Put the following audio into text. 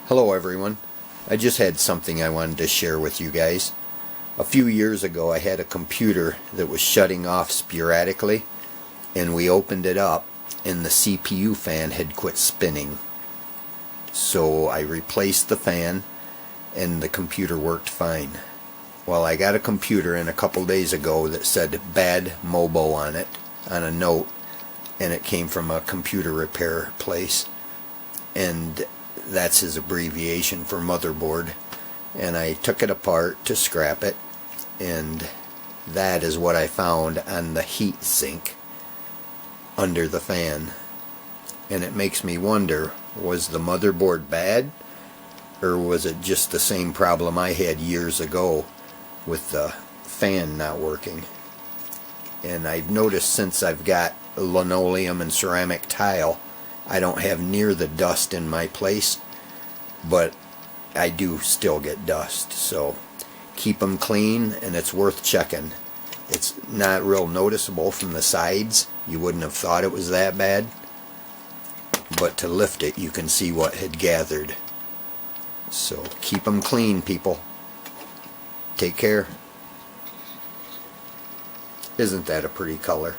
Hello everyone. I just had something I wanted to share with you guys. A few years ago I had a computer that was shutting off sporadically, and we opened it up and the CPU fan had quit spinning. So I replaced the fan and the computer worked fine. Well, I got a computer in a couple days ago that said "bad Mobo" on it, on a note, and it came from a computer repair place, and that's his abbreviation for motherboard. And I took it apart to scrap it, and that is what I found on the heat sink under the fan. And it makes me wonder, was the motherboard bad, or was it just the same problem I had years ago with the fan not working? And I've noticed since I've got linoleum and ceramic tile, I don't have near the dust in my place, but I do still get dust. So keep them clean, and it's worth checking. It's not real noticeable from the sides. You wouldn't have thought it was that bad, but to lift it you can see what had gathered. So keep them clean, people. Take care. Isn't that a pretty color?